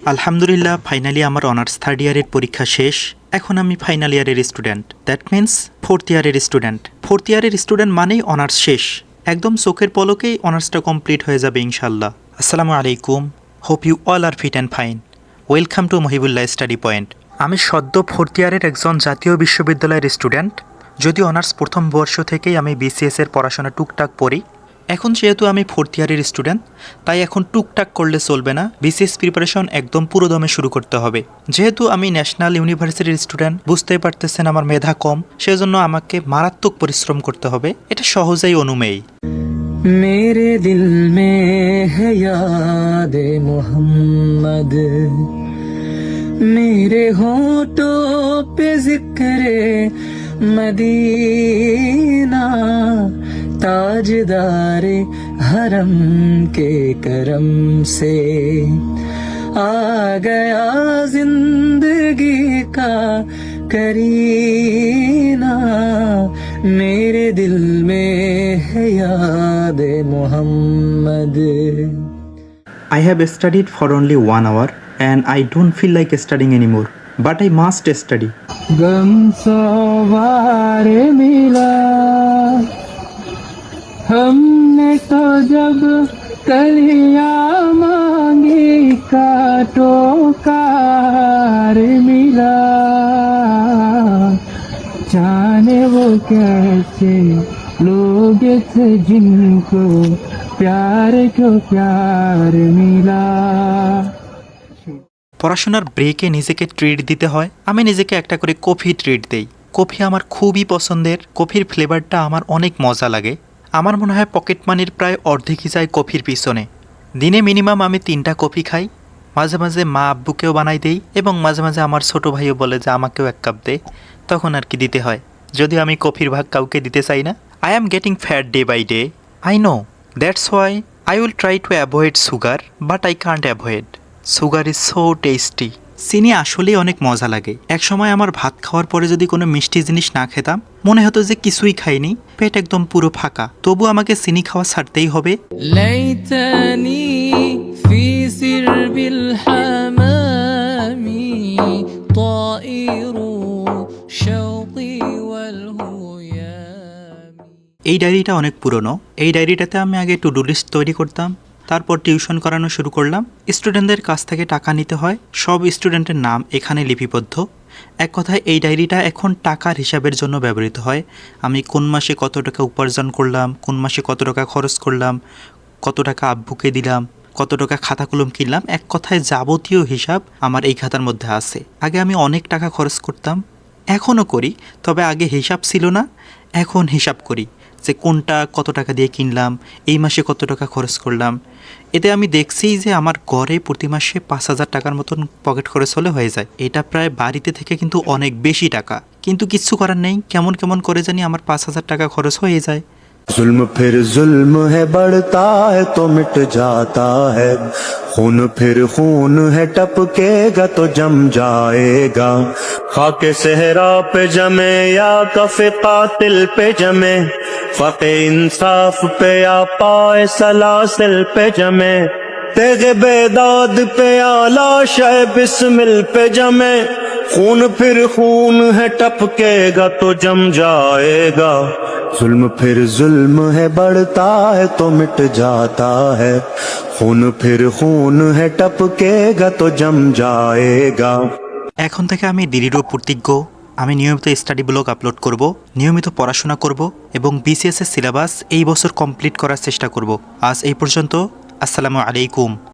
আলহামদুলিল্লাহ, ফাইনালি আমার honours third ইয়ারের পরীক্ষা শেষ। এখন আমি ফাইনাল ইয়ারের স্টুডেন্ট, দ্যাট মিন্স ফোর্থ ইয়ারের স্টুডেন্ট। ফোর্থ ইয়ারের স্টুডেন্ট মানেই অনার্স শেষ, একদম চোখের পলকেই অনার্সটা কমপ্লিট হয়ে যাবে ইনশাল্লাহ। আসসালামু আলাইকুম, hope you all are fit and fine. Welcome to Mohibullah study point. আমি সদ্য ফোর্থ ইয়ারের একজন জাতীয় বিশ্ববিদ্যালয়ের স্টুডেন্ট। যদিও অনার্স প্রথম বর্ষ থেকেই আমি বিসিএসের পড়াশোনা টুকটাক পড়ি। এখন যেহেতু আমি ফোর্থ ইয়ারের স্টুডেন্ট, তাই এখন টুকটাক করলে চলবে না, বিসিএস প্রিপারেশন একদম পুরোদমে শুরু করতে হবে। যেহেতু আমি ন্যাশনাল ইউনিভার্সিটির স্টুডেন্ট, বুঝতেই পারতেছেন আমার মেধা কম, সেজন্য আমাকে মারাত্মক পরিশ্রম করতে হবে। এটা সহজেই অনুমেয়। मेरे दिल में है याद मोहम्मद, मेरे होठों पे जिक्र मदीना, ताजदार हरम के करम से आ गया जिंदगी का करीना, मेरे दिल में है याद Mohammad. I have studied for only 1 hour and I don't feel like studying anymore, but I must study. गम सवार मिला हमने तो जब कलियां मांगी, काटो कार मिला, जाने वो कैसे लोग थे जिनको प्यार को प्यार मिला। পড়াশোনার ব্রেকে নিজেকে ট্রিট দিতে হয়। আমি নিজেকে একটা করে কফি ট্রিট দেই। কফি আমার খুবই পছন্দের, কফির ফ্লেভারটা আমার অনেক মজা লাগে। আমার মনে হয় পকেট মানির প্রায় অর্ধেকই যায় কফির পিছনে। দিনে মিনিমাম আমি 3টা কফি খাই। মাঝে মাঝে মা আব্বুকেও বানাই দেই, এবং মাঝে মাঝে আমার ছোটো ভাইও বলে যে আমাকেও 1 কাপ দে, তখন আর কি দিতে হয়। যদিও আমি কফির ভাগ কাউকে দিতে চাই না। I am getting fat day by day, I know, that's why I will try to avoid sugar, but I can't avoid. Sugar is so tasty. চিনি আসলেই অনেক মজা লাগে। এক সময় আমার ভাত খাওয়ার পরে যদি কোনো মিষ্টি জিনিস না খেতাম, মনে হতো যে কিছুই খাইনি, পেট একদম পুরো ফাঁকা। তবু আমাকে চিনি খাওয়া ছাড়তেই হবে। ليتني في سرب الحمام طائر شوقي والهيام। এই ডায়েরিটা অনেক পুরনো। এই ডায়েরিটাতে আমি আগে টু ডু লিস্ট তৈরি করতাম, তারপর টিউশন করানো শুরু করলাম। স্টুডেন্টদের কাছ থেকে টাকা নিতে হয়, সব স্টুডেন্টের নাম এখানে লিপিবদ্ধ। এক কথায় এই ডায়েরিটা এখন টাকার হিসাবের জন্য ব্যবহৃত হয়। আমি কোন মাসে কত টাকা উপার্জন করলাম, কোন মাসে কত টাকা খরচ করলাম, কত টাকা আব্বুকে দিলাম, কত টাকা খাতা কলম কিনলাম, এক কথায় যাবতীয় হিসাব আমার এই খাতার মধ্যে আছে। আগে আমি অনেক টাকা খরচ করতাম, এখনও করি, তবে আগে হিসাব ছিল না, এখন হিসাব করি যে কোনটা কত টাকা দিয়ে কিনলাম, এই মাসে কত টাকা খরচ করলাম। এতে আমি দেখছি যে আমার গড়ে প্রতি মাসে 5,000 টাকার মতন পকেট খরচ হলে হয়ে যায়। এটা প্রায় বাড়িতে থেকে কিন্তু অনেক বেশি টাকা, কিন্তু কিচ্ছু করার নেই, কেমন কেমন করে জানি আমার 5,000 টাকা খরচ হয়ে যায়। जुल्म फिर जुल्म है, बढ़ता है तो मिट जाता है, खून फिर खून है, टपकेगा तो जम जाएगा, खाके सहरा पे जमे या कफे कातिल पे जमे, फके इंसाफ पे या पाए सलासिल पे जमे, तेगे बेदाद पे या लाशे बिस्मिल पे जमे, खून फिर खून है, टपकेगा तो जम जाएगा, जुल्म फिर जुल्म है, बढ़ता है तो मिट जाता है, खून फिर खून है, टपकेगा तो जम जाएगा। এখন থেকে আমি দৃঢ় প্রতিজ্ঞ, আমি নিয়মিত স্টাডি ব্লগ আপলোড করব, নিয়মিত পড়াশোনা করব, এবং বিসিএস এর সিলেবাস এই বছর কমপ্লিট করার চেষ্টা করব। আজ এই পর্যন্ত। আসসালামু আলাইকুম।